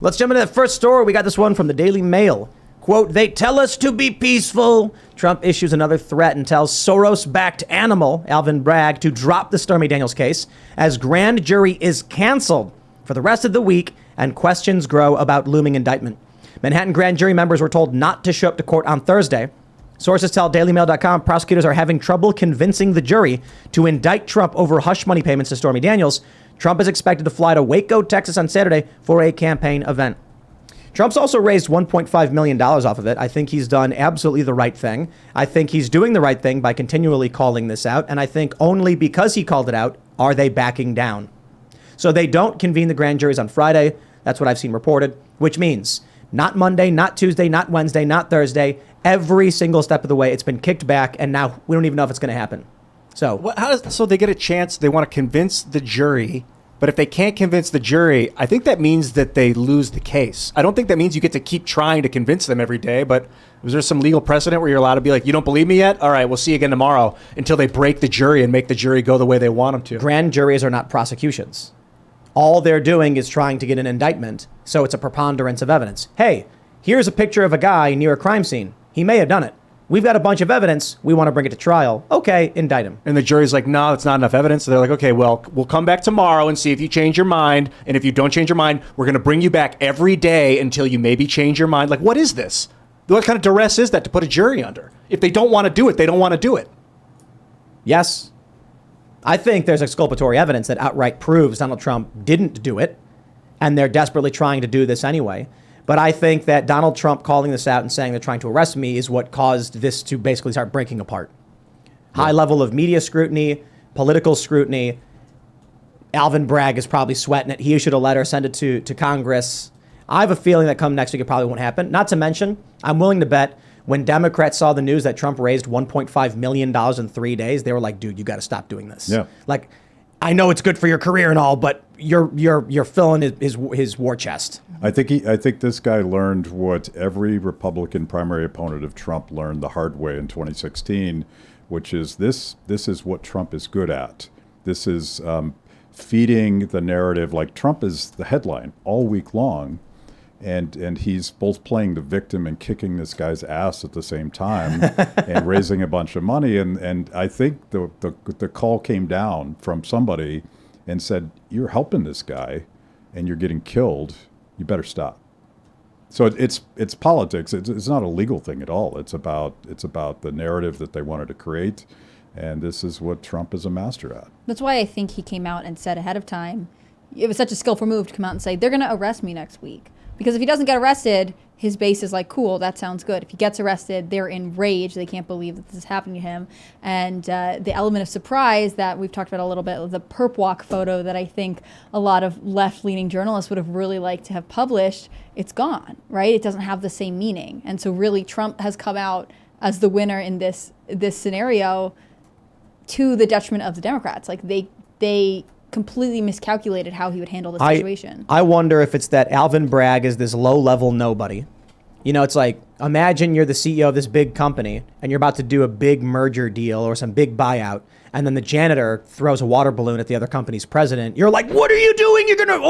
Let's jump into that first story. We got this one from the Daily Mail. Quote, they tell us to be peaceful. Trump issues another threat and tells Soros-backed animal, Alvin Bragg, to drop the Stormy Daniels case as grand jury is canceled for the rest of the week and questions grow about looming indictment. Manhattan grand jury members were told not to show up to court on Thursday. Sources tell DailyMail.com prosecutors are having trouble convincing the jury to indict Trump over hush money payments to Stormy Daniels. Trump is expected to fly to Waco, Texas on Saturday for a campaign event. Trump's also raised $1.5 million off of it. I think he's done absolutely the right thing. I think he's doing the right thing by continually calling this out. And I think only because he called it out are they backing down. So they don't convene the grand juries on Friday. That's what I've seen reported, which means not Monday, not Tuesday, not Wednesday, not Thursday. Every single step of the way, it's been kicked back. And now we don't even know if it's going to happen. So, so they get a chance. They want to convince the jury. But if they can't convince the jury, I think that means that they lose the case. I don't think that means you get to keep trying to convince them every day. But is there some legal precedent where you're allowed to be like, you don't believe me yet? All right, we'll see you again tomorrow, until they break the jury and make the jury go the way they want them to. Grand juries are not prosecutions. All they're doing is trying to get an indictment. So it's a preponderance of evidence. Hey, here's a picture of a guy near a crime scene. He may have done it. We've got a bunch of evidence. We want to bring it to trial. Okay, indict him. And the jury's like, no, it's not enough evidence. So they're like, okay, well, we'll come back tomorrow and see if you change your mind. And if you don't change your mind, we're going to bring you back every day until you maybe change your mind. Like, what is this? What kind of duress is that to put a jury under? If they don't want to do it, they don't want to do it. Yes. I think there's exculpatory evidence that outright proves Donald Trump didn't do it. And they're desperately trying to do this anyway. But I think that Donald Trump calling this out and saying they're trying to arrest me is what caused this to basically start breaking apart. Yeah. High level of media scrutiny, political scrutiny. Alvin Bragg is probably sweating it. He issued a letter, sent it to Congress. I have a feeling that come next week, it probably won't happen. Not to mention, I'm willing to bet when Democrats saw the news that Trump raised $1.5 million in 3 days, they were like, dude, you got to stop doing this. Yeah. Like, I know it's good for your career and all, but you're filling his war chest. I think this guy learned what every Republican primary opponent of Trump learned the hard way in 2016, which is this is what Trump is good at. This is feeding the narrative. Like, Trump is the headline all week long, and he's both playing the victim and kicking this guy's ass at the same time and raising a bunch of money. And I think the call came down from somebody and said, you're helping this guy and you're getting killed. You better stop. So it's politics. It's not a legal thing at all. It's about the narrative that they wanted to create. And this is what Trump is a master at. That's why I think he came out and said ahead of time, it was such a skillful move to come out and say, they're going to arrest me next week. Because if he doesn't get arrested, his base is like, cool, that sounds good. If he gets arrested, they're enraged. They can't believe that this is happening to him. And the element of surprise that we've talked about a little bit, the perp walk photo that I think a lot of left-leaning journalists would have really liked to have published, it's gone, right? It doesn't have the same meaning. And so really Trump has come out as the winner in this scenario to the detriment of the Democrats. Like they completely miscalculated how he would handle the situation. I wonder if it's that Alvin Bragg is this low-level nobody. You know, it's like, imagine you're the CEO of this big company and you're about to do a big merger deal or some big buyout, and then the janitor throws a water balloon at the other company's president. You're like, what are you doing?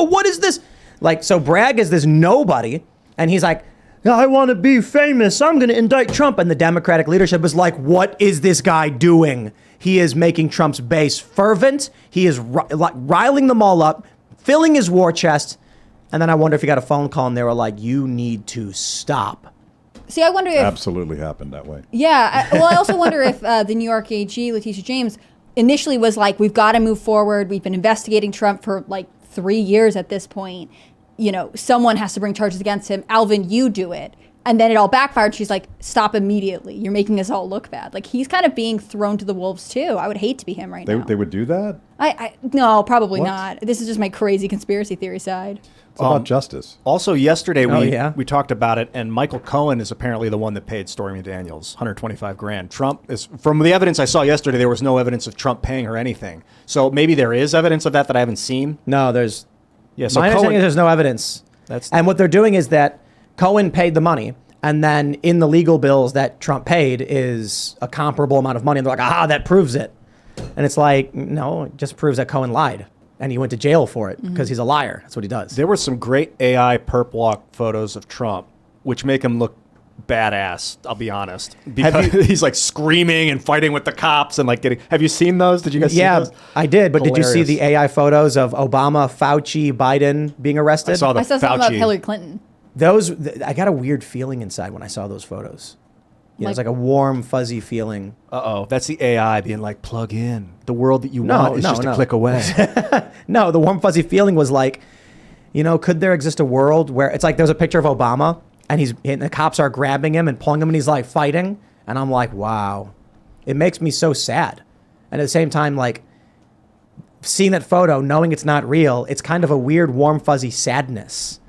What is this? Like, so Bragg is this nobody, and he's like, I want to be famous. I'm going to indict Trump. And the Democratic leadership is like, what is this guy doing? He is making Trump's base fervent. He is riling them all up, filling his war chest. And then I wonder if he got a phone call and they were like, you need to stop. See, I wonder if... Absolutely happened that way. Yeah. I also wonder if the New York AG, Letitia James, initially was like, we've got to move forward. We've been investigating Trump for like 3 years at this point. You know, someone has to bring charges against him. Alvin, you do it. And then it all backfired. She's like, stop immediately. You're making us all look bad. Like, he's kind of being thrown to the wolves, too. I would hate to be him right now. They would do that? No, probably not. This is just my crazy conspiracy theory side. It's about justice. Also, yesterday, we talked about it, and Michael Cohen is apparently the one that paid Stormy Daniels $125,000. Trump is, from the evidence I saw yesterday, there was no evidence of Trump paying her anything. So maybe there is evidence of that I haven't seen. No, there's... Yeah, so my understanding is there's no evidence. And what they're doing is that Cohen paid the money, and then in the legal bills that Trump paid is a comparable amount of money. And they're like, that proves it. And it's like, no, it just proves that Cohen lied. and he went to jail for it because he's a liar. That's what he does. There were some great AI perp walk photos of Trump, which make him look badass. I'll be honest, because he's like screaming and fighting with the cops and like getting. Have you seen those? Did you guys see those? I did. But did you see Hilarious. the AI photos of Obama, Fauci, Biden being arrested? I saw the I saw something about Fauci. Hillary Clinton. I got a weird feeling inside when I saw those photos. Yeah, it was Like- like a warm, fuzzy feeling. Uh-oh, that's the AI being like, plug in. The world that you No, want is no, just no. a click away. No, the warm, fuzzy feeling was like, could there exist a world where it's like there's a picture of Obama and the cops are grabbing him and pulling him and he's like fighting. And I'm like, wow, it makes me so sad. And at the same time, like seeing that photo, knowing it's not real, it's kind of a weird, warm, fuzzy sadness.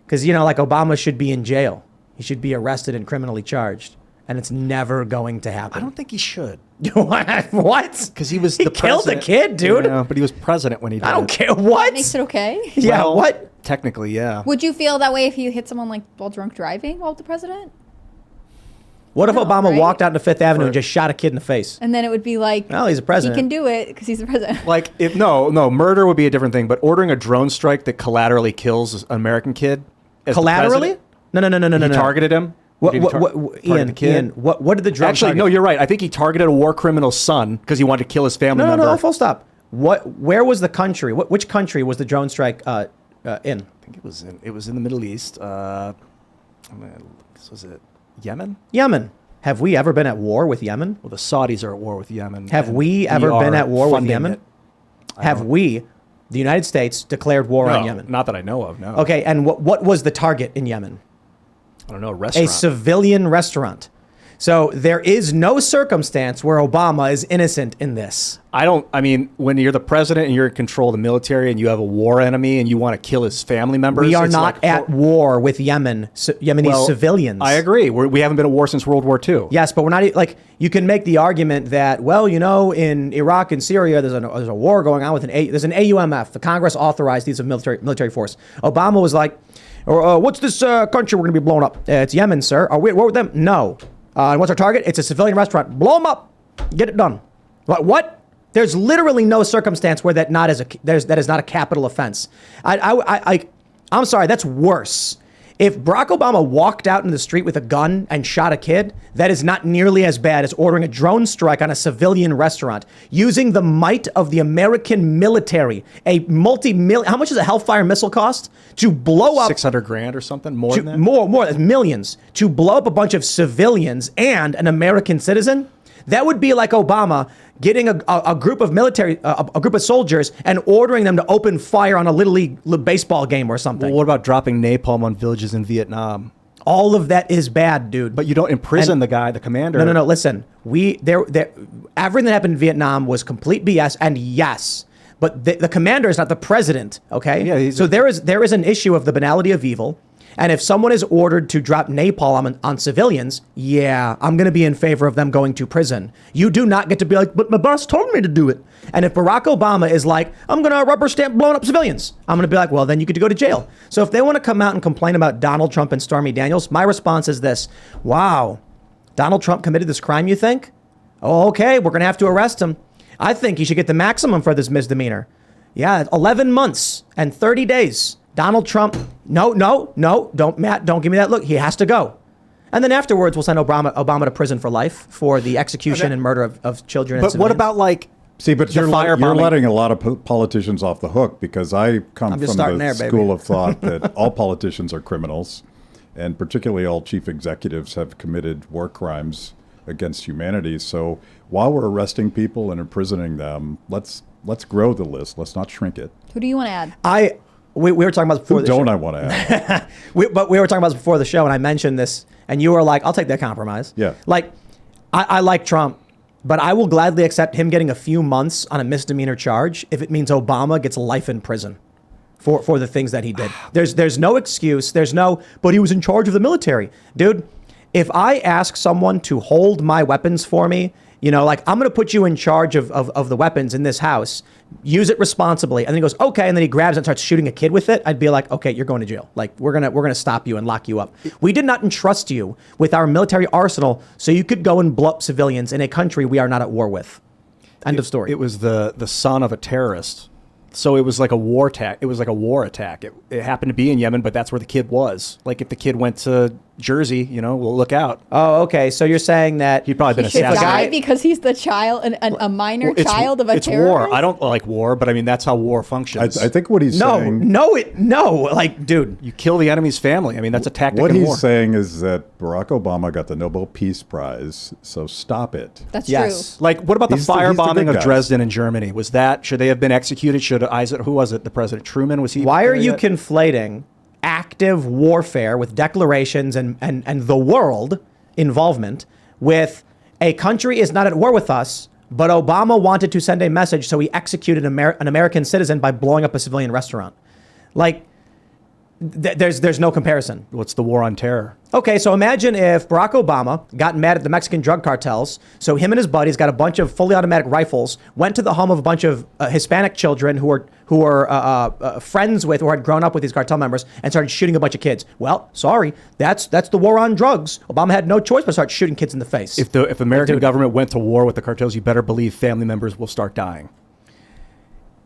Because, like Obama should be in jail. He should be arrested and criminally charged. And it's never going to happen. I don't think he should. What? Because he was He the killed the president. kid, dude. Yeah, but he was president when he did I don't it. care. What? Makes it okay. Yeah, Well, what? Technically, yeah. Would you feel that way if you hit someone like while drunk driving while the president? What if No, Obama right? walked out into Fifth Avenue For- and just shot a kid in the face? And then it would be like, Well, he's a president. he can do it because he's the president. Like, if no, murder would be a different thing, but ordering a drone strike that collaterally kills an American kid. as the Collaterally? president, No. He targeted him. What, Did he what, target the kid? Ian, what did the drone Actually, target? no, you're right. I think he targeted a war criminal's son because he wanted to kill his family member. No, full stop. Where was the country? Which country was the drone strike in? I think it was in the Middle East. This was it. Yemen? Yemen. Have we ever been at war with Yemen? Well, the Saudis are at war with Yemen. Have and we ever been are at war with funding Yemen? it. Have we, the United States, declared war on No, Yemen? not that I know of. No. Okay, and what was the target in Yemen? I don't know. A A restaurant. civilian restaurant. So there is no circumstance where Obama is innocent in this. I mean, when you're the president and you're in control of the military and you have a war enemy and you want to kill his family members, We are it's not like, at war with Yemeni well, civilians. I agree. We haven't been at war since World War II. Yes, but we're not like you can make the argument that in Iraq and Syria there's a war going on with there's an AUMF. The Congress authorized these of military force. Obama was like, "What's this country we're going to be blowing up? It's Yemen, sir. Are we at war with them? No. And what's our target? It's a civilian restaurant. Blow them up. Get it done." What? There's literally no circumstance where that is not a capital offense. I'm sorry, that's worse. If Barack Obama walked out in the street with a gun and shot a kid, that is not nearly as bad as ordering a drone strike on a civilian restaurant using the might of the American military, a how much does a Hellfire missile cost to blow up $600,000 or something more than that. more that's millions to blow up a bunch of civilians and an American citizen? That would be like Obama getting a group of a group of soldiers and ordering them to open fire on a little league baseball game or something. Well, what about dropping napalm on villages in Vietnam? All of that is bad, dude. But you don't imprison the guy, the commander. No. Listen, everything that happened in Vietnam was complete BS. And yes, but the commander is not the president. Okay. Yeah. So there is an issue of the banality of evil. And if someone is ordered to drop napalm on civilians, yeah, I'm going to be in favor of them going to prison. You do not get to be like, but my boss told me to do it. And if Barack Obama is like, I'm going to rubber stamp blowing up civilians, I'm going to be like, well, then you get to go to jail. So if they want to come out and complain about Donald Trump and Stormy Daniels, my response is this: wow, Donald Trump committed this crime, you think? Oh, okay, we're going to have to arrest him. I think he should get the maximum for this misdemeanor. Yeah, 11 months and 30 days. Donald Trump, no, don't give me that look. He has to go. And then afterwards, we'll send Obama to prison for life for the execution and murder of children. But and what civilians. about like? See, but you're firebombing? letting a lot of politicians off the hook because I come I'm from just starting the there, baby. school of thought that all politicians are criminals, and particularly all chief executives have committed war crimes against humanity. So while we're arresting people and imprisoning them, let's grow the list. Let's not shrink it. Who do you want to add? We were talking about this before Who the show. don't I want to add? But we were talking about this before the show, and I mentioned this, and you were like, I'll take that compromise. Yeah. Like, I like Trump, but I will gladly accept him getting a few months on a misdemeanor charge if it means Obama gets life in prison for the things that he did. There's no excuse. But he was in charge of the military. Dude, if I ask someone to hold my weapons for me, like, I'm going to put you in charge of the weapons in this house, use it responsibly. And then he goes, okay. And then he grabs it and starts shooting a kid with it. I'd be like, okay, you're going to jail. Like, we're going to stop you and lock you up. We did not entrust you with our military arsenal so you could go and blow up civilians in a country we are not at war with. End of story. It was the son of a terrorist So it was like a war attack. It was like a war attack. It happened to be in Yemen, but that's where the kid was. Like if the kid went to Jersey, well, look out. Oh, okay. So you're saying that He'd probably been He should assassinated. die because he's the child, a minor Well, child of a it's terrorist? war. I don't like war, but I mean that's how war functions. I think what he's saying. Like, dude. You kill the enemy's family. I mean that's a tactic What in he's war. saying is that Barack Obama got the Nobel Peace Prize, so stop it. That's Yes. Like, what about the He's the- he's the firebombing good of guy. Dresden in Germany? Should they have been executed? Who was it? The president Truman? Was he? Why are there you yet? conflating active warfare with declarations and the world involvement with a country is not at war with us, but Obama wanted to send a message, so he executed an American citizen by blowing up a civilian restaurant? Like, there's no comparison. What's the war on terror? Okay, so imagine if Barack Obama got mad at the Mexican drug cartels, so him and his buddies got a bunch of fully automatic rifles, went to the home of a bunch of Hispanic children who were friends with or had grown up with these cartel members and started shooting a bunch of kids. Well, sorry, that's the war on drugs. Obama had no choice but start shooting kids in the face. If the American government went to war with the cartels, you better believe family members will start dying.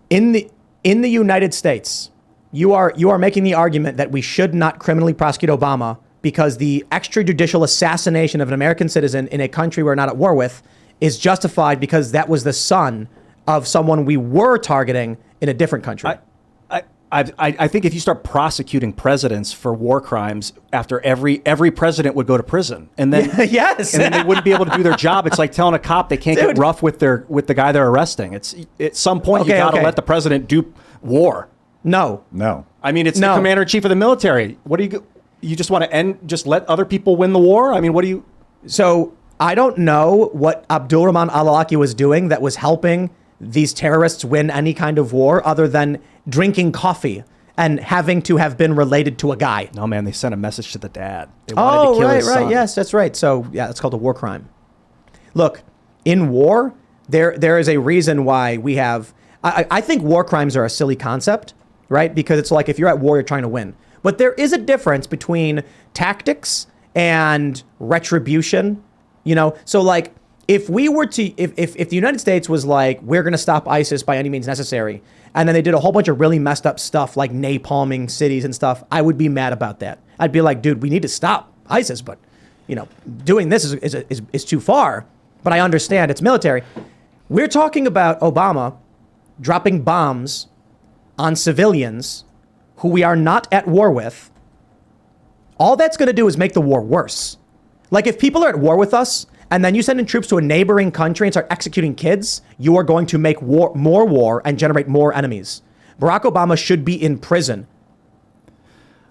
In the United States, you are making the argument that we should not criminally prosecute Obama because the extrajudicial assassination of an American citizen in a country we're not at war with is justified because that was the son of someone we were targeting in a different country. I think if you start prosecuting presidents for war crimes, after every president would go to prison, and then Yes. and then they wouldn't be able to do their job. It's like telling a cop they can't Dude. get rough with the guy they're arresting. It's at some point you got to let the president do war. No. I mean, it's No. the commander in chief of the military. What do you just want to just let other people win the war? I mean, what do you? So I don't know what Abdulrahman al-Awlaki was doing that was helping these terrorists win any kind of war other than drinking coffee and having to have been related to a guy. No, man, they sent a message to the dad. They wanted to kill right. his son. Yes, that's right. So yeah, it's called a war crime. Look, in war, there is a reason why we have. I think war crimes are a silly concept, right? Because it's like if you're at war, you're trying to win. But there is a difference between tactics and retribution. So like if we were to, if the United States was like, we're going to stop ISIS by any means necessary, and then they did a whole bunch of really messed up stuff like napalming cities and stuff, I would be mad about that. I'd be like, dude, we need to stop ISIS, but doing this is too far. But I understand it's military. We're talking about Obama dropping bombs on civilians who we are not at war with. All that's going to do is make the war worse. Like if people are at war with us and then you send in troops to a neighboring country and start executing kids, you are going to make more war and generate more enemies. Barack Obama should be in prison.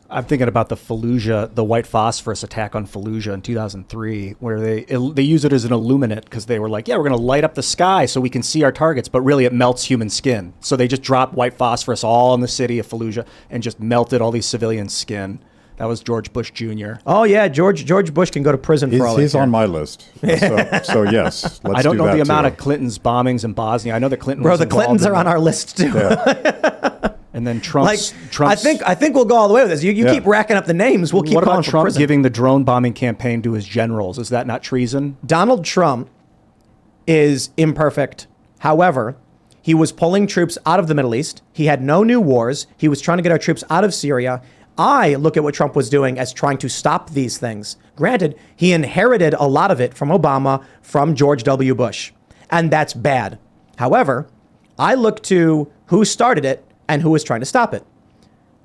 I'm thinking about the white phosphorus attack on Fallujah in 2003, where they use it as an illuminant because they were like, yeah, we're going to light up the sky so we can see our targets, but really it melts human skin. So they just dropped white phosphorus all in the city of Fallujah and just melted all these civilians' skin. That was George Bush Jr. Oh yeah, George Bush can go to prison for all He's that. on my list. So yes, let's I don't do know that the amount too. of Clinton's bombings in Bosnia. I know that Clinton Bro, was the involved Clintons in are on that. our list too. Yeah. And then Trump's I think we'll go all the way with this. You Yeah. keep racking up the names. We'll keep what calling about for Trump prison. giving the drone bombing campaign to his generals? Is that not treason? Donald Trump is imperfect. However, he was pulling troops out of the Middle East. He had no new wars. He was trying to get our troops out of Syria. I look at what Trump was doing as trying to stop these things. Granted, he inherited a lot of it from Obama, from George W. Bush, and that's bad. However, I look to who started it and who was trying to stop it.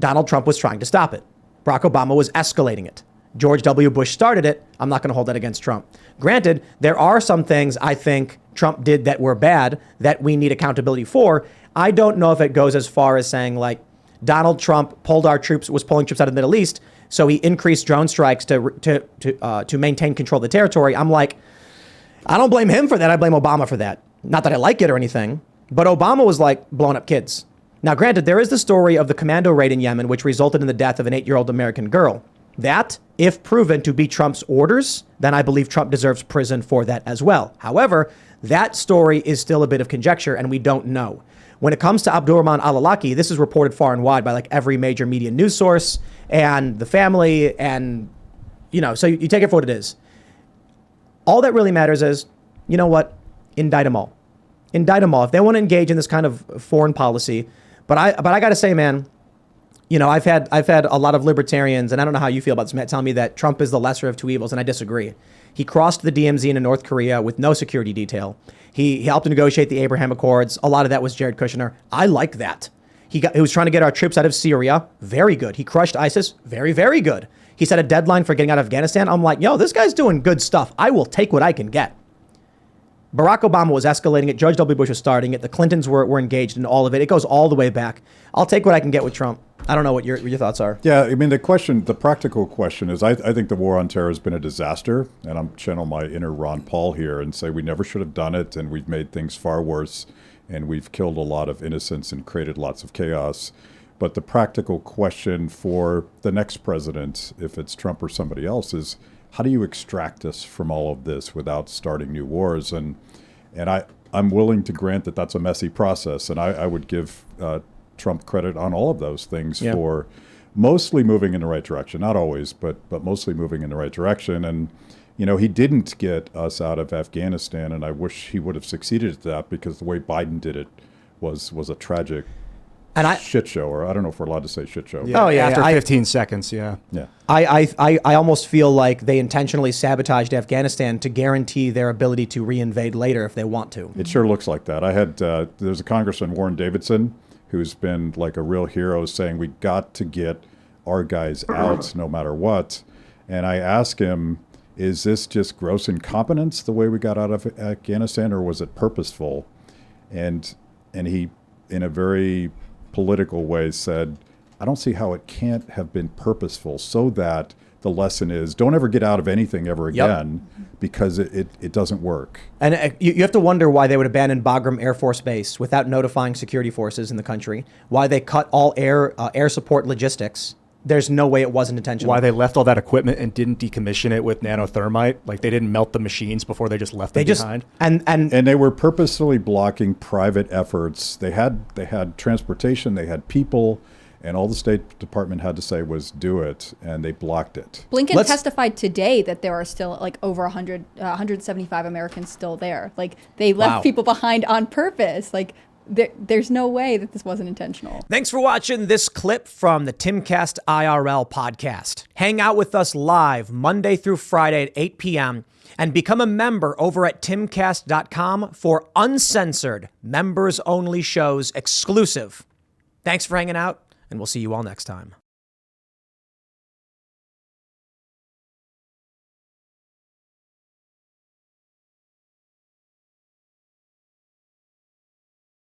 Donald Trump was trying to stop it. Barack Obama was escalating it. George W. Bush started it. I'm not going to hold that against Trump. Granted, there are some things I think Trump did that were bad that we need accountability for. I don't know if it goes as far as saying like Donald Trump was pulling troops out of the Middle East, so he increased drone strikes to maintain control of the territory. I'm like, I don't blame him for that. I blame Obama for that. Not that I like it or anything, but Obama was like blowing up kids. Now, granted, there is the story of the commando raid in Yemen, which resulted in the death of an 8-year-old American girl. That, if proven to be Trump's orders, then I believe Trump deserves prison for that as well. However, that story is still a bit of conjecture, and we don't know. When it comes to Abdulrahman al-Awlaki, this is reported far and wide by like every major media news source and the family, and so you take it for what it is. All that really matters is, you know what? Indict them all. Indict them all. If they want to engage in this kind of foreign policy, But I got to say, man, you know, I've had a lot of libertarians, and I don't know how you feel about this, Matt, telling me that Trump is the lesser of two evils, and I disagree. He crossed the DMZ into North Korea with no security detail. He helped negotiate the Abraham Accords. A lot of that was Jared Kushner. I like that. He was trying to get our troops out of Syria. Very good. He crushed ISIS. Very, very good. He set a deadline for getting out of Afghanistan. I'm like, yo, this guy's doing good stuff. I will take what I can get. Barack Obama was escalating it. George W. Bush was starting it. The Clintons were engaged in all of it. It goes all the way back. I'll take what I can get with Trump. I don't know what your thoughts are. Yeah, I mean, the practical question is, I think the war on terror has been a disaster, and I'm channel my inner Ron Paul here and say we never should have done it, and we've made things far worse, and we've killed a lot of innocents and created lots of chaos. But the practical question for the next president, if it's Trump or somebody else, is how do you extract us from all of this without starting new wars? And I'm willing to grant that that's a messy process, and I would give Trump credit on all of those things for mostly moving in the right direction. Not always, but mostly moving in the right direction. And, you know, he didn't get us out of Afghanistan, and I wish he would have succeeded at that, because the way Biden did it was a tragic shit show, or I don't know if we're allowed to say shit show. Yeah, after 15 seconds, yeah. I almost feel like they intentionally sabotaged Afghanistan to guarantee their ability to reinvade later if they want to. It sure looks like that. I had there's a Congressman, Warren Davidson, who's been like a real hero, saying we got to get our guys out no matter what. And I asked him, is this just gross incompetence, the way we got out of Afghanistan, or was it purposeful? And he, in a very political way, said, I don't see how it can't have been purposeful, so that the lesson is don't ever get out of anything ever again, because it doesn't work. And you have to wonder why they would abandon Bagram Air Force Base without notifying security forces in the country, why they cut all air support logistics. There's no way it wasn't intentional. Why they left all that equipment and didn't decommission it with nanothermite. Like, they didn't melt the machines before they just left them behind. And they were purposefully blocking private efforts. They had transportation, they had people, and all the State Department had to say was do it, and they blocked it. Blinken testified today that there are still like over 175 Americans still there. Like, they left people behind on purpose. Like, there's no way that this wasn't intentional. Thanks for watching this clip from the Timcast IRL podcast. Hang out with us live Monday through Friday at 8 p.m. and become a member over at timcast.com for uncensored, members-only shows exclusive. Thanks for hanging out, and we'll see you all next time.